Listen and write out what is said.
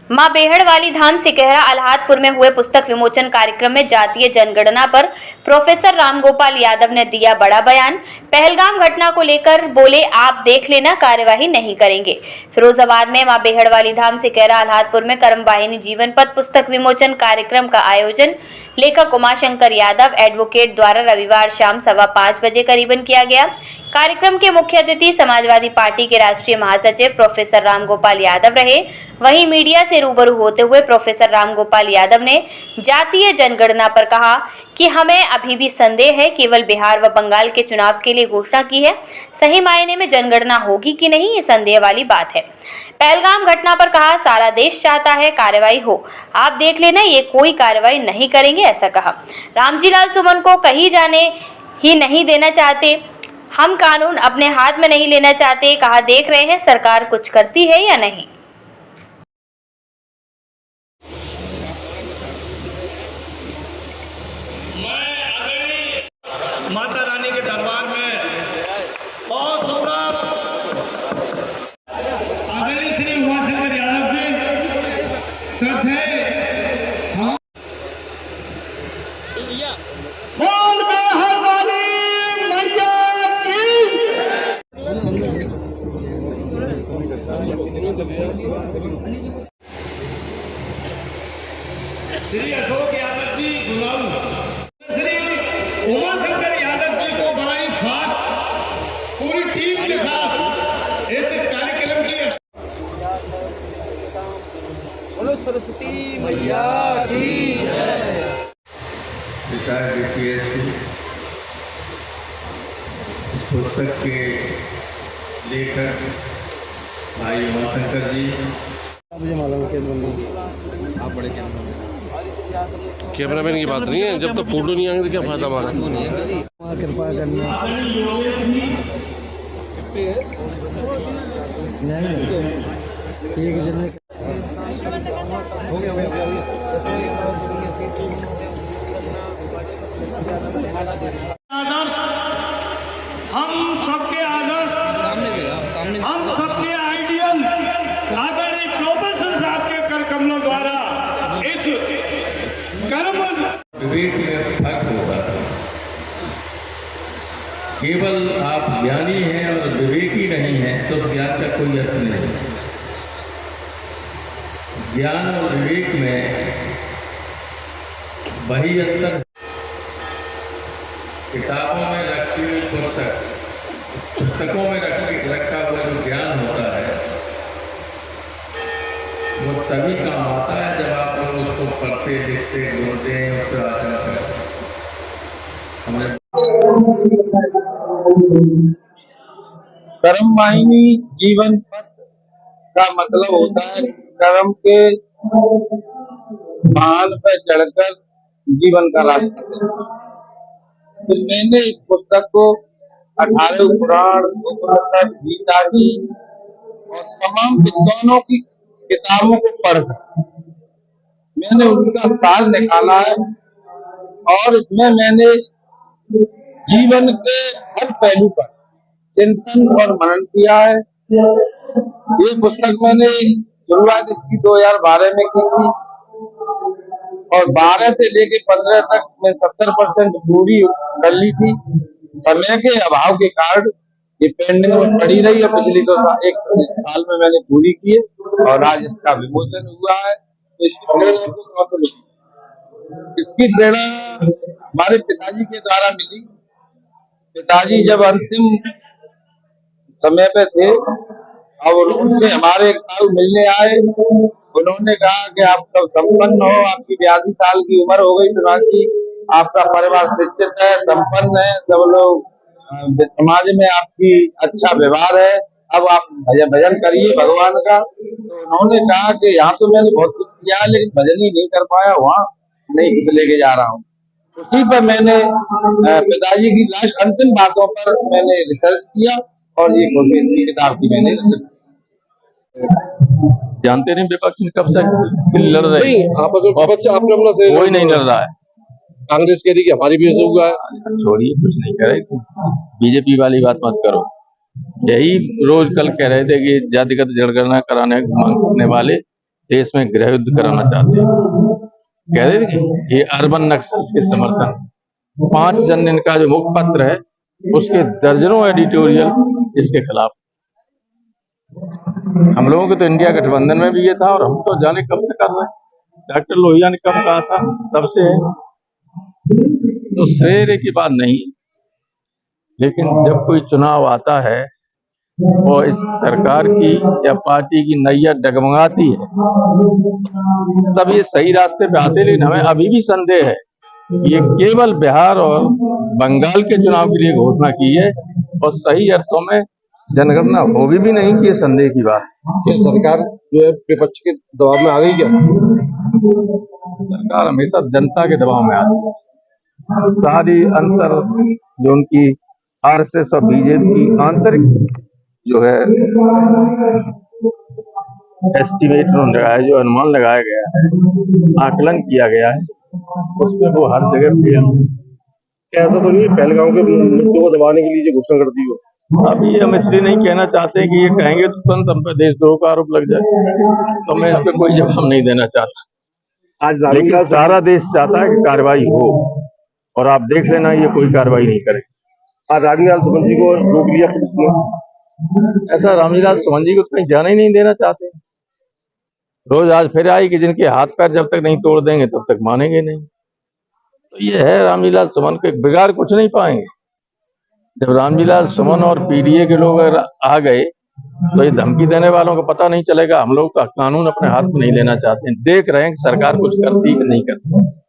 मां बेहड़ वाली धाम सिकहरा अल्हादपुर में हुए पुस्तक विमोचन कार्यक्रम में जातीय जनगणना पर प्रोफेसर रामगोपाल यादव ने दिया बड़ा बयान। पहलगाम घटना को लेकर बोले, आप देख लेना, कार्यवाही नहीं करेंगे। फिरोजाबाद में मां बेहड़ वाली धाम सिकहरा अल्हादपुर में कर्मवाहिनी जीवन पथ पुस्तक विमोचन कार्यक्रम का आयोजन लेखक उमाशंकर यादव एडवोकेट द्वारा रविवार शाम 5:15 बजे करीबन किया गया। कार्यक्रम के मुख्य अतिथि समाजवादी पार्टी के राष्ट्रीय महासचिव प्रोफेसर रामगोपाल यादव रहे। वहीं मीडिया से रूबरू होते हुए प्रोफेसर रामगोपाल यादव ने जातीय जनगणना पर कहा कि हमें अभी भी संदेह है, केवल बिहार व बंगाल के चुनाव के लिए घोषणा की है, सही मायने में जनगणना होगी कि नहीं, ये संदेह वाली बात है। पहलगाम घटना पर कहा, सारा देश चाहता है कार्रवाई हो, आप देख लेना, ये कोई कार्रवाई नहीं करेंगे, ऐसा कहा। रामजीलाल सुमन को कहीं जाने ही नहीं देना चाहते, हम कानून अपने हाथ में नहीं लेना चाहते, कहा देख रहे हैं सरकार कुछ करती है या नहीं। माता रानी के दरबार में और सुप्रभ आदरणीय श्री उमाशंकर यादव जी श्रद्धेय बोल बेहड़ वाली मैया की। श्री अशोक यादव जी गुलाऊ, श्री उमाशंकर यादव जी को बड़ा ही फास्ट पूरी टीम के साथ इस कार्यक्रम की। बोलो सरस्वती मैया की जय। रिटायर्ड DPSP पुस्तक के लेखक भाई उमाशंकर जी, मुझे मालूम है आप बड़े कैमरामैन की बात नहीं है, जब तक फोटो नहीं आएंगे तो क्या फायदा हमारा। कृपा करना एक जन हो गया आदर्श हम सबके आदर्श, हम सबके आइडियल आदरणीय प्रोफेसर साहब के कर कमलों द्वारा इस कर्म विवेक में फर्क होता है। केवल आप ज्ञानी हैं और विवेकी नहीं हैं तो उस ज्ञान का कोई अर्थ नहीं। ज्ञान और विवेक में वही अंतर। किताबों में रखी हुई पुस्तकों में रखा हुआ जो ज्ञान होता है वो तभी काम आता है जब आप लोग उसको पढ़ते, लिखते, ढूंढते हैं, उससे आचरण करते हैं। हमने कर्मवाहिनी जीवन पथ का मतलब होता है कर्म के वाहन पर चढ़कर जीवन का रास्ता तय। तो मैंने इस पुस्तक को 18 पुराण, उपनिषद, गीता जी और तमाम विद्वानों की किताबों को पढ़कर मैंने उनका सार निकाला है और इसमें मैंने जीवन के हर पहलू पर चिंतन और मनन किया है। ये पुस्तक मैंने शुरुआत इसकी 2012 में की थी और 12 से लेके 15 तक मैं 70% पूरी कर ली थी। समय के अभाव के कारण ये पेंडिंग में पड़ी रही है। पिछली एक साल में मैंने पूरी की है और आज इसका विमोचन हुआ है। तो इसकी प्रेरणा आपको कहाँ से मिली? इसकी प्रेरणा हमारे पिताजी के द्वारा मिली। पिताजी जब अंतिम समय पे थे और उनसे हमारे एक साल मिलने आए, उन्होंने कहा कि आप सब संपन्न हो, आपकी 82 साल की उम्र हो गई प्रधान जी, आपका परिवार शिक्षित है, संपन्न है, सब लोग समाज में आपकी अच्छा व्यवहार है, अब आप भजन करिए भगवान का। तो उन्होंने कहा कि यहाँ तो मैंने बहुत कुछ किया है लेकिन भजन ही नहीं कर पाया, वहाँ नहीं लेके जा रहा हूँ। उसी पर मैंने पिताजी की लास्ट अंतिम बातों पर मैंने रिसर्च किया और एक इसकी किताब की मैंने रचना। जानते नहीं विपक्ष ने कब से इसके लिए लड़ रहे हैं, कोई नहीं लड़ रहा है। कांग्रेस कह रही कि हमारी भी हुआ है। छोड़िए, कुछ नहीं कह रहे थे, बीजेपी वाली बात मत करो। यही रोज कल कह रहे थे कि जातिगत जनगणना कराने मांगने वाले देश में गृह युद्ध कराना चाहते हैं। कह रहे थे कि ये अर्बन नक्सल्स के समर्थन 5 जनवरी का जो मुखपत्र है उसके दर्जनों एडिटोरियल इसके खिलाफ। हम लोगों के तो इंडिया गठबंधन में भी ये था और हम तो जाने कब से कर रहे हैं। डॉक्टर लोहिया ने कब कहा था तब से है, तो श्रेय की बात नहीं। लेकिन जब कोई चुनाव आता है और इस सरकार की या पार्टी की नैया डगमगाती है तब ये सही रास्ते पे आते। लेकिन हमें अभी भी संदेह है कि ये केवल बिहार और बंगाल के चुनाव के लिए घोषणा की है और सही अर्थों में जनगणना होगी भी नहीं कि ये संदेह की बात है। सरकार जो है विपक्ष के दबाव में आ गई क्या? सरकार हमेशा जनता के दबाव में आती है। सारी अंतर जो उनकी आरएसएस और बीजेपी की आंतरिक जो है एस्टिमेट उन्होंने लगाया, जो अनुमान लगाया गया है, आकलन किया गया है, उसमें वो हर जगह फेल। ऐसा तो नहीं पहलगांव के मुद्दों को दबाने के लिए जो घोषणा कर दी हो? अभी हम इसलिए नहीं कहना चाहते कि ये कहेंगे तो तुरंत हम पे देशद्रोह का आरोप लग जाए, तो मैं इस पर कोई जवाब नहीं देना चाहता। आज लेकिन सारा देश चाहता है कि कार्रवाई हो और आप देख लेना ये कोई कार्रवाई नहीं करे। आज रामलीला सुमन जी को रोक लिया पुलिस ने। ऐसा रामलीला सुमन जी को कहीं जाना ही नहीं देना चाहते। रोज आज फिर आई कि जिनके हाथ पैर जब तक नहीं तोड़ देंगे तब तक मानेंगे नहीं। तो ये है रामलीला सुमन को बिगाड़ कुछ नहीं पाएंगे। जब रामलीला सुमन और पीडीए के लोग अगर आ गए तो ये धमकी देने वालों को पता नहीं चलेगा। हम लोग का कानून अपने हाथ में नहीं लेना चाहते हैं। देख रहे हैं कि सरकार कुछ करती है कि नहीं करती।